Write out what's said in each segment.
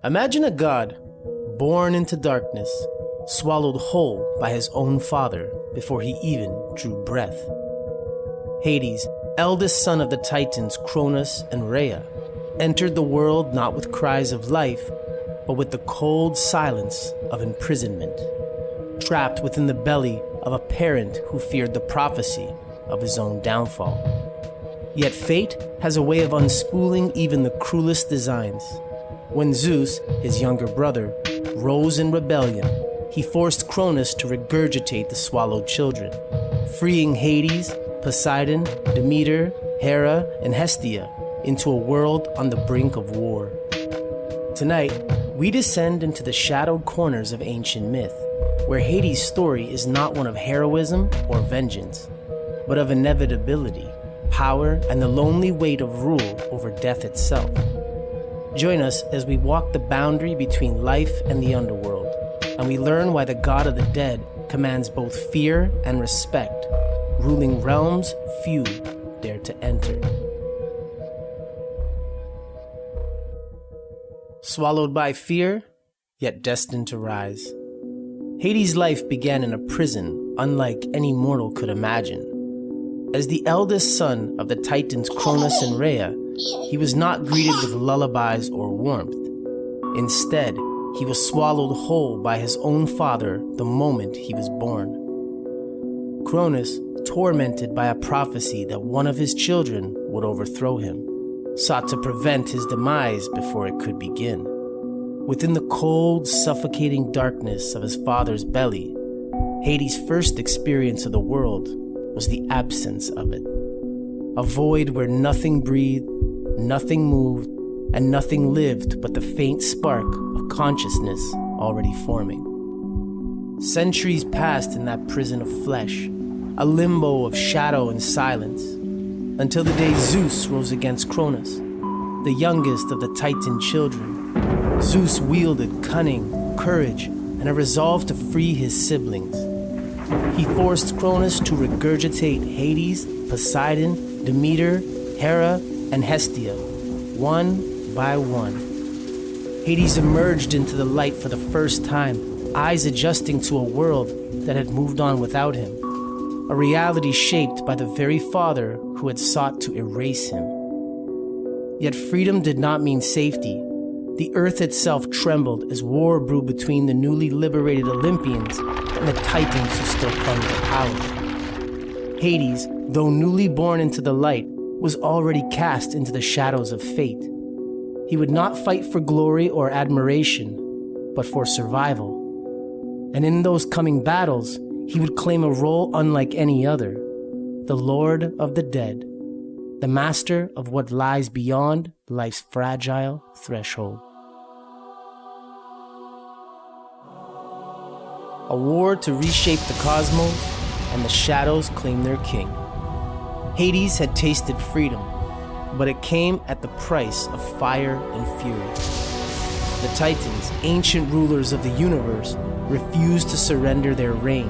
Imagine a god born into darkness, swallowed whole by his own father before he even drew breath. Hades, eldest son of the Titans Cronus and Rhea, entered the world not with cries of life, but with the cold silence of imprisonment, trapped within the belly of a parent who feared the prophecy of his own downfall. Yet fate has a way of unspooling even the cruelest designs. When Zeus, his younger brother, rose in rebellion, he forced Cronus to regurgitate the swallowed children, freeing Hades, Poseidon, Demeter, Hera, and Hestia into a world on the brink of war. Tonight, we descend into the shadowed corners of ancient myth, where Hades' story is not one of heroism or vengeance, but of inevitability, power, and the lonely weight of rule over death itself. Join us as we walk the boundary between life and the underworld, and we learn why the god of the dead commands both fear and respect, ruling realms few dare to enter. Swallowed by fear, yet destined to rise. Hades' life began in a prison unlike any mortal could imagine. As the eldest son of the Titans Cronus and Rhea, he was not greeted with lullabies or warmth. Instead, he was swallowed whole by his own father the moment he was born. Cronus, tormented by a prophecy that one of his children would overthrow him, sought to prevent his demise before it could begin. Within the cold, suffocating darkness of his father's belly, Hades' first experience of the world was the absence of it. A void where nothing breathed, nothing moved, and nothing lived but the faint spark of consciousness already forming. Centuries passed in that prison of flesh, a limbo of shadow and silence, until the day Zeus rose against Cronus, the youngest of the Titan children. Zeus wielded cunning, courage, and a resolve to free his siblings. He forced Cronus to regurgitate Hades, Poseidon, Demeter, Hera, and Hestia, one by one. Hades emerged into the light for the first time, eyes adjusting to a world that had moved on without him, a reality shaped by the very father who had sought to erase him. Yet freedom did not mean safety. The earth itself trembled as war brewed between the newly liberated Olympians and the Titans who still clung to power. Hades, though newly born into the light, was already cast into the shadows of fate. He would not fight for glory or admiration, but for survival. And in those coming battles, he would claim a role unlike any other, the Lord of the Dead, the master of what lies beyond life's fragile threshold. A war to reshape the cosmos, and the shadows claim their king. Hades had tasted freedom, but it came at the price of fire and fury. The Titans, ancient rulers of the universe, refused to surrender their reign.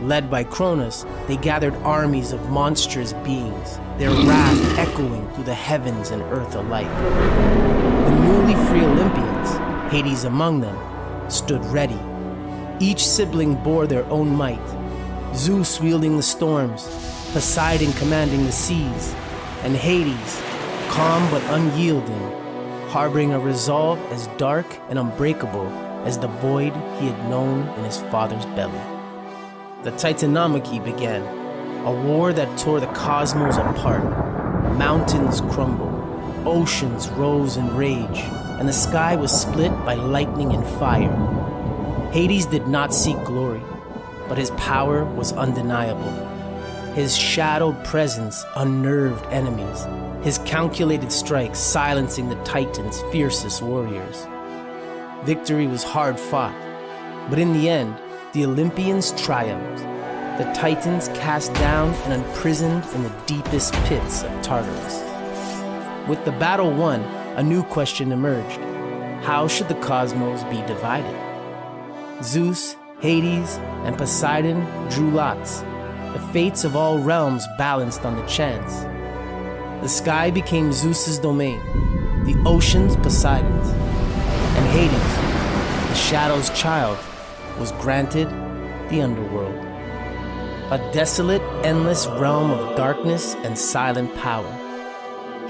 Led by Cronus, they gathered armies of monstrous beings, their wrath echoing through the heavens and earth alike. The newly free Olympians, Hades among them, stood ready. Each sibling bore their own might, Zeus wielding the storms, Poseidon commanding the seas, and Hades, calm but unyielding, harboring a resolve as dark and unbreakable as the void he had known in his father's belly. The Titanomachy began, a war that tore the cosmos apart. Mountains crumbled, oceans rose in rage, and the sky was split by lightning and fire. Hades did not seek glory, but his power was undeniable. His shadowed presence unnerved enemies, his calculated strikes silencing the Titans' fiercest warriors. Victory was hard fought, but in the end, the Olympians triumphed, the Titans cast down and imprisoned in the deepest pits of Tartarus. With the battle won, a new question emerged. How should the cosmos be divided? Zeus, Hades, and Poseidon drew lots. The fates of all realms balanced on the chance. The sky became Zeus's domain, the oceans Poseidon's. And Hades, the Shadow's child, was granted the Underworld. A desolate, endless realm of darkness and silent power.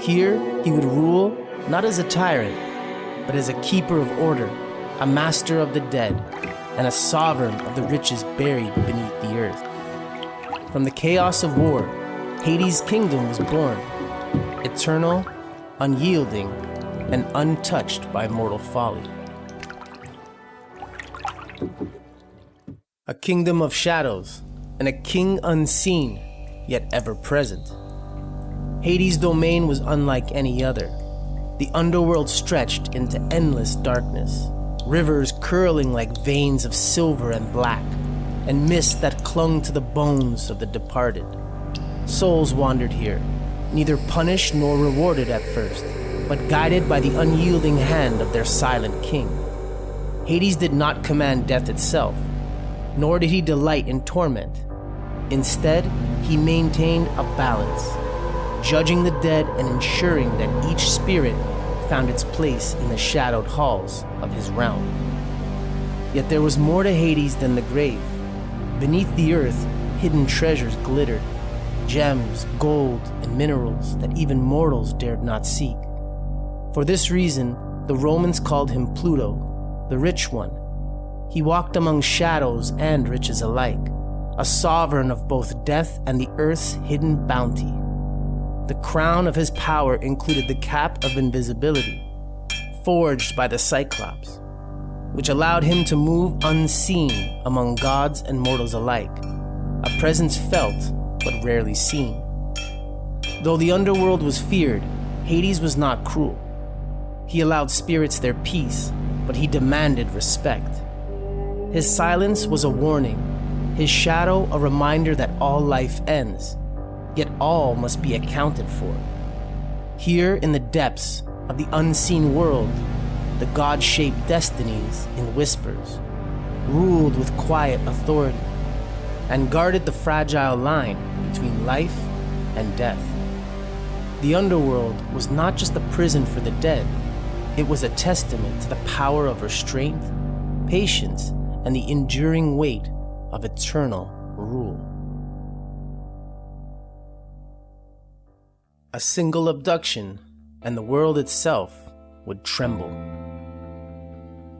Here, he would rule not as a tyrant, but as a keeper of order, a master of the dead, and a sovereign of the riches buried beneath the earth. From the chaos of war, Hades' kingdom was born, eternal, unyielding, and untouched by mortal folly. A kingdom of shadows, and a king unseen, yet ever present. Hades' domain was unlike any other. The underworld stretched into endless darkness, rivers curling like veins of silver and black, and mist that clung to the bones of the departed. Souls wandered here, neither punished nor rewarded at first, but guided by the unyielding hand of their silent king. Hades did not command death itself, nor did he delight in torment. Instead, he maintained a balance, judging the dead and ensuring that each spirit found its place in the shadowed halls of his realm. Yet there was more to Hades than the grave. Beneath the earth, hidden treasures glittered, gems, gold, and minerals that even mortals dared not seek. For this reason, the Romans called him Pluto, the Rich One. He walked among shadows and riches alike, a sovereign of both death and the earth's hidden bounty. The crown of his power included the cap of invisibility, forged by the Cyclops, which allowed him to move unseen among gods and mortals alike, a presence felt but rarely seen. Though the underworld was feared, Hades was not cruel. He allowed spirits their peace, but he demanded respect. His silence was a warning, his shadow a reminder that all life ends, yet all must be accounted for. Here in the depths of the unseen world, the god-shaped destinies in whispers ruled with quiet authority and guarded the fragile line between life and death. The underworld was not just a prison for the dead, it was a testament to the power of restraint, patience, and the enduring weight of eternal rule. A single abduction, and the world itself would tremble.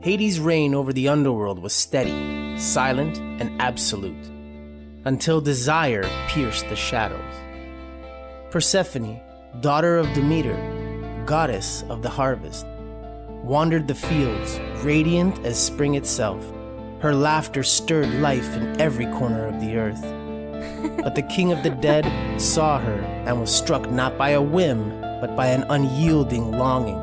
Hades' reign over the underworld was steady, silent, and absolute, until desire pierced the shadows. Persephone, daughter of Demeter, goddess of the harvest, wandered the fields, radiant as spring itself. Her laughter stirred life in every corner of the earth. But the king of the dead saw her and was struck not by a whim, but by an unyielding longing.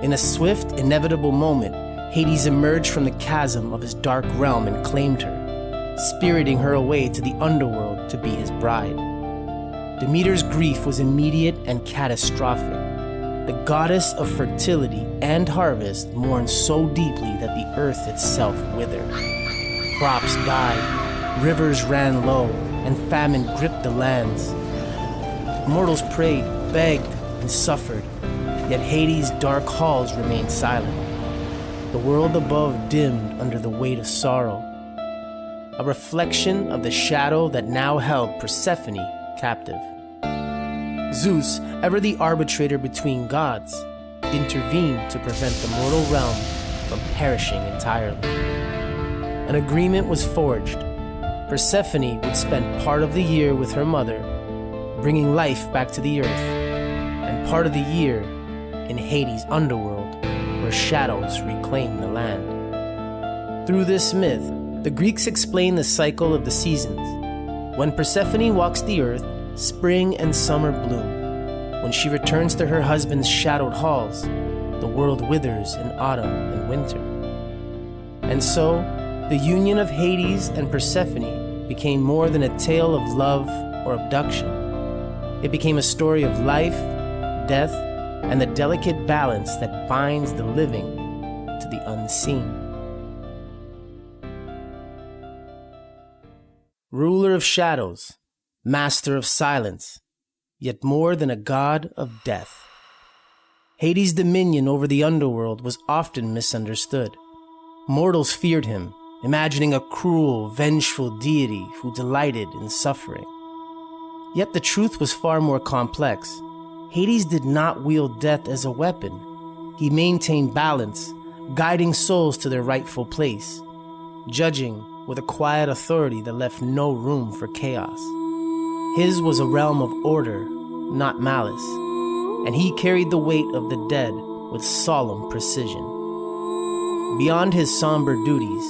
In a swift, inevitable moment, Hades emerged from the chasm of his dark realm and claimed her, spiriting her away to the underworld to be his bride. Demeter's grief was immediate and catastrophic. The goddess of fertility and harvest mourned so deeply that the earth itself withered. Crops died, rivers ran low, and famine gripped the lands. Mortals prayed, begged, and suffered, yet Hades' dark halls remained silent. The world above dimmed under the weight of sorrow, a reflection of the shadow that now held Persephone captive. Zeus, ever the arbitrator between gods, intervened to prevent the mortal realm from perishing entirely. An agreement was forged. Persephone would spend part of the year with her mother, bringing life back to the earth, and part of the year in Hades' underworld, where shadows reclaim the land. Through this myth, the Greeks explain the cycle of the seasons. When Persephone walks the earth, spring and summer bloom. When she returns to her husband's shadowed halls, the world withers in autumn and winter. And so, the union of Hades and Persephone became more than a tale of love or abduction. It became a story of life, death, and the delicate balance that binds the living to the unseen. Ruler of shadows, master of silence, yet more than a god of death. Hades' dominion over the underworld was often misunderstood. Mortals feared him, imagining a cruel, vengeful deity who delighted in suffering. Yet the truth was far more complex. Hades did not wield death as a weapon. He maintained balance, guiding souls to their rightful place, judging with a quiet authority that left no room for chaos. His was a realm of order, not malice, and he carried the weight of the dead with solemn precision. Beyond his somber duties,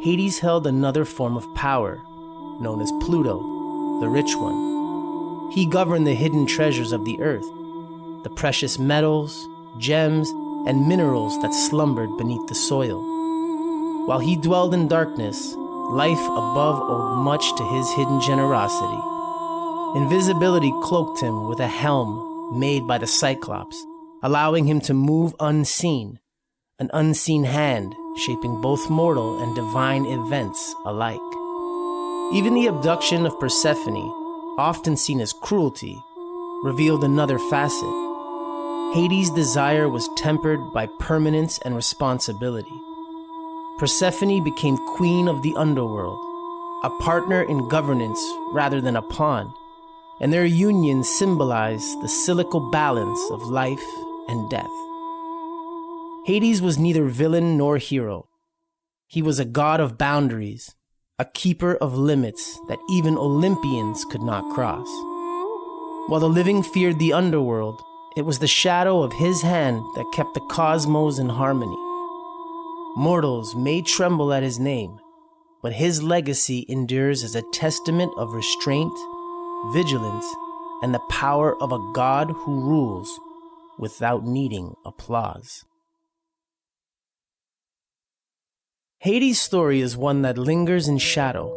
Hades held another form of power, known as Pluto, the Rich One. He governed the hidden treasures of the earth, the precious metals, gems, and minerals that slumbered beneath the soil. While he dwelled in darkness, life above owed much to his hidden generosity. Invisibility cloaked him with a helm made by the Cyclops, allowing him to move unseen, an unseen hand shaping both mortal and divine events alike. Even the abduction of Persephone, often seen as cruelty, revealed another facet. Hades' desire was tempered by permanence and responsibility. Persephone became queen of the underworld, a partner in governance rather than a pawn, and their union symbolized the cyclical balance of life and death. Hades was neither villain nor hero. He was a god of boundaries, a keeper of limits that even Olympians could not cross. While the living feared the underworld, it was the shadow of his hand that kept the cosmos in harmony. Mortals may tremble at his name, but his legacy endures as a testament of restraint, vigilance, and the power of a god who rules without needing applause. Hades' story is one that lingers in shadow,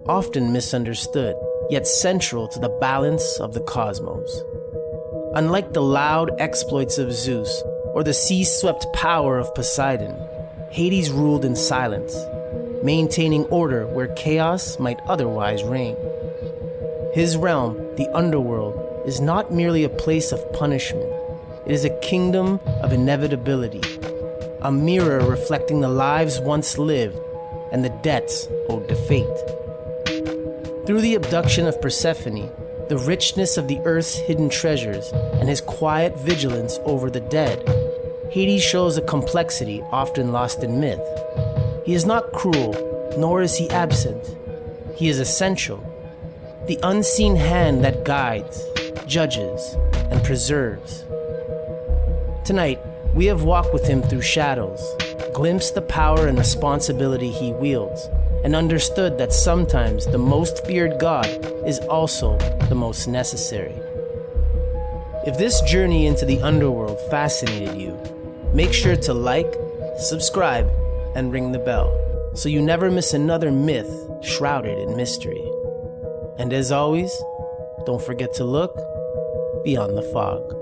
often misunderstood, yet central to the balance of the cosmos. Unlike the loud exploits of Zeus or the sea-swept power of Poseidon, Hades ruled in silence, maintaining order where chaos might otherwise reign. His realm, the underworld, is not merely a place of punishment. It is a kingdom of inevitability, a mirror reflecting the lives once lived and the debts owed to fate. Through the abduction of Persephone, the richness of the earth's hidden treasures, and his quiet vigilance over the dead, Hades shows a complexity often lost in myth. He is not cruel, nor is he absent. He is essential, the unseen hand that guides, judges, and preserves. Tonight, we have walked with him through shadows, glimpsed the power and responsibility he wields, and understood that sometimes the most feared god is also the most necessary. If this journey into the underworld fascinated you, make sure to like, subscribe, and ring the bell so you never miss another myth shrouded in mystery. And as always, don't forget to look beyond the fog.